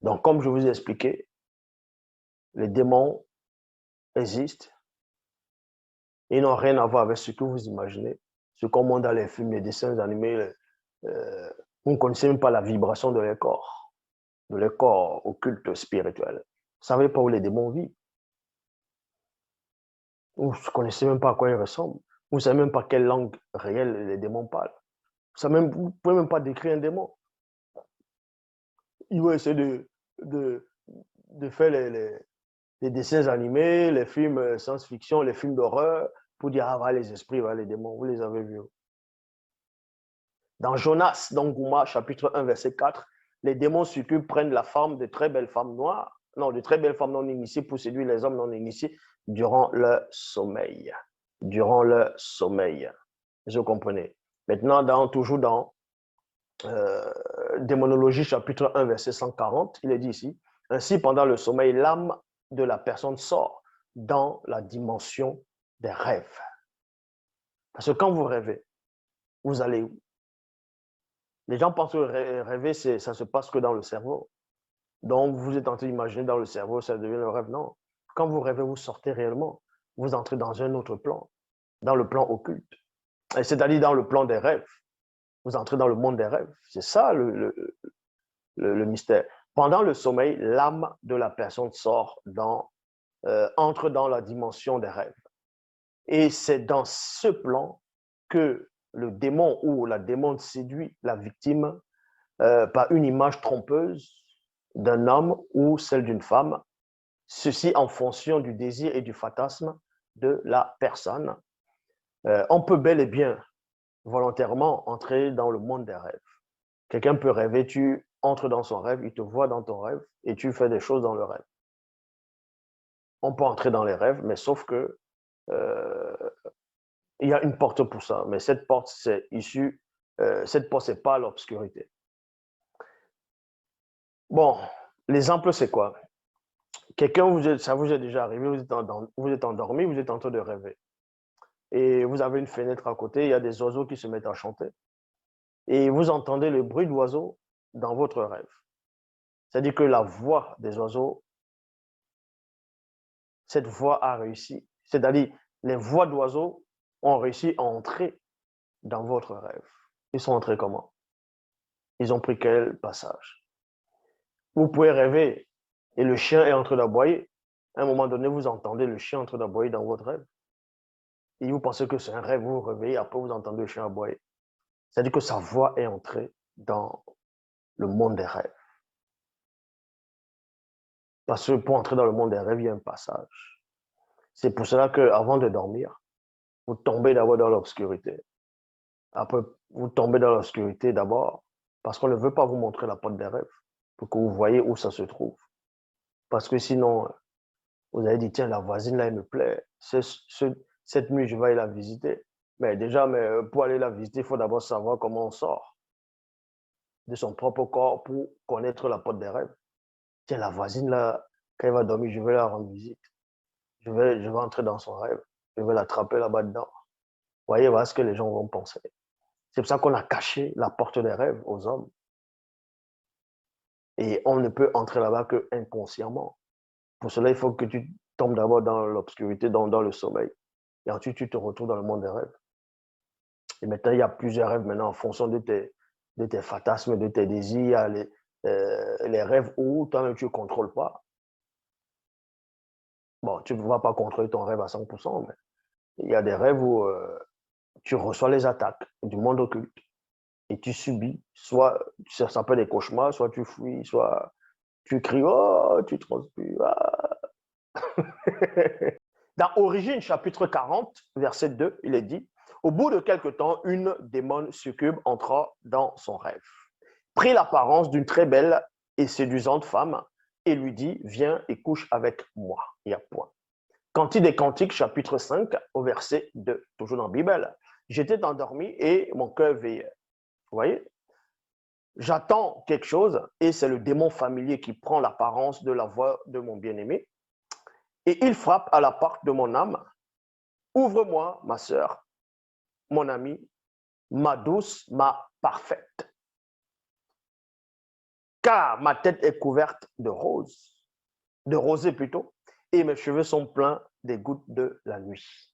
Donc, comme je vous ai expliqué, les démons existent. Ils n'ont rien à voir avec ce que vous imaginez, ce qu'on montre dans les films, les dessins animés. Vous ne connaissez même pas la vibration de leur corps occulte spirituel. Vous ne savez pas où les démons vivent. Vous ne connaissez même pas à quoi ils ressemblent. Vous ne savez même pas quelle langue réelle les démons parlent. Vous ne pouvez même pas décrire un démon. Ils vont essayer de faire les dessins animés, les films science-fiction, les films d'horreur, pour dire, ah, voilà les esprits, voilà les démons. Vous les avez vus. Dans Jonas, dans Gouma, chapitre 1, verset 4, les démons succubes prennent la forme de très belles femmes noires, non, de très belles femmes non initiées pour séduire les hommes non initiés durant leur sommeil. Durant leur sommeil. Vous comprenez? Maintenant, toujours dans Démonologie, chapitre 1, verset 140, il est dit ici, ainsi, pendant le sommeil, l'âme de la personne sort dans la dimension des rêves. Parce que quand vous rêvez, vous allez où? Les gens pensent que rêver, ça se passe que dans le cerveau. Donc, vous êtes en train d'imaginer dans le cerveau, ça devient le rêve. Non. Quand vous rêvez, vous sortez réellement. Vous entrez dans un autre plan, dans le plan occulte. C'est-à-dire dans le plan des rêves. Vous entrez dans le monde des rêves. C'est ça le mystère. Pendant le sommeil, l'âme de la personne entre dans la dimension des rêves. Et c'est dans ce plan que le démon ou la démon séduit la victime par une image trompeuse d'un homme ou celle d'une femme, ceci en fonction du désir et du fantasme de la personne. On peut bel et bien volontairement entrer dans le monde des rêves. Quelqu'un peut rêver, tu entres dans son rêve, il te voit dans ton rêve et tu fais des choses dans le rêve. On peut entrer dans les rêves, mais sauf que il y a une porte pour ça. Mais cette porte, c'est pas l'obscurité. Bon, l'exemple, c'est quoi? Quelqu'un, ça vous est déjà arrivé, vous êtes endormi, vous êtes en train de rêver. Et vous avez une fenêtre à côté, il y a des oiseaux qui se mettent à chanter. Et vous entendez le bruit d'oiseaux dans votre rêve. C'est-à-dire que la voix des oiseaux, cette voix a réussi. C'est-à-dire, les voix d'oiseaux ont réussi à entrer dans votre rêve. Ils sont entrés comment? Ils ont pris quel passage? Vous pouvez rêver et le chien est en train d'aboyer. À un moment donné, vous entendez le chien en train d'aboyer dans votre rêve. Et vous pensez que c'est un rêve, vous vous réveillez, après vous entendez le chien aboyer. C'est-à-dire que sa voix est entrée dans le monde des rêves. Parce que pour entrer dans le monde des rêves, il y a un passage. C'est pour cela qu'avant de dormir, vous tombez d'abord dans l'obscurité. Après, vous tombez dans l'obscurité d'abord parce qu'on ne veut pas vous montrer la porte des rêves pour que vous voyez où ça se trouve. Parce que sinon, vous avez dit, tiens, la voisine là, elle me plaît. Cette nuit, je vais aller la visiter. Mais déjà, pour aller la visiter, il faut d'abord savoir comment on sort de son propre corps pour connaître la porte des rêves. Tiens, la voisine là, quand elle va dormir, je vais la rendre visite. Je vais entrer dans son rêve. Je vais l'attraper là-bas dedans. Vous voyez, voilà ce que les gens vont penser. C'est pour ça qu'on a caché la porte des rêves aux hommes. Et on ne peut entrer là-bas que inconsciemment. Pour cela, il faut que tu tombes d'abord dans l'obscurité, dans le sommeil. Et ensuite, tu te retrouves dans le monde des rêves. Et maintenant, il y a plusieurs rêves maintenant en fonction de tes fantasmes, de tes désirs. Il y a les rêves où toi-même, tu ne contrôles pas. Bon, tu ne vas pas contrôler ton rêve à 100%, mais il y a des rêves où tu reçois les attaques du monde occulte et tu subis, soit ça peut être des cauchemars, soit tu fuis, soit tu cries, oh, tu transpires. Ah. Dans Origine, chapitre 40, verset 2, il est dit, au bout de quelque temps, une démon succube entra dans son rêve, prit l'apparence d'une très belle et séduisante femme et lui dit, viens et couche avec moi. Il y a point. Cantique des Cantiques, chapitre 5, au verset 2, toujours dans la Bible. J'étais endormi et mon cœur veillait. Vous voyez? J'attends quelque chose et c'est le démon familier qui prend l'apparence de la voix de mon bien-aimé. Et il frappe à la porte de mon âme. Ouvre-moi, ma sœur, mon amie, ma douce, ma parfaite. car ma tête est couverte de rose, de rosée plutôt, et mes cheveux sont pleins des gouttes de la nuit.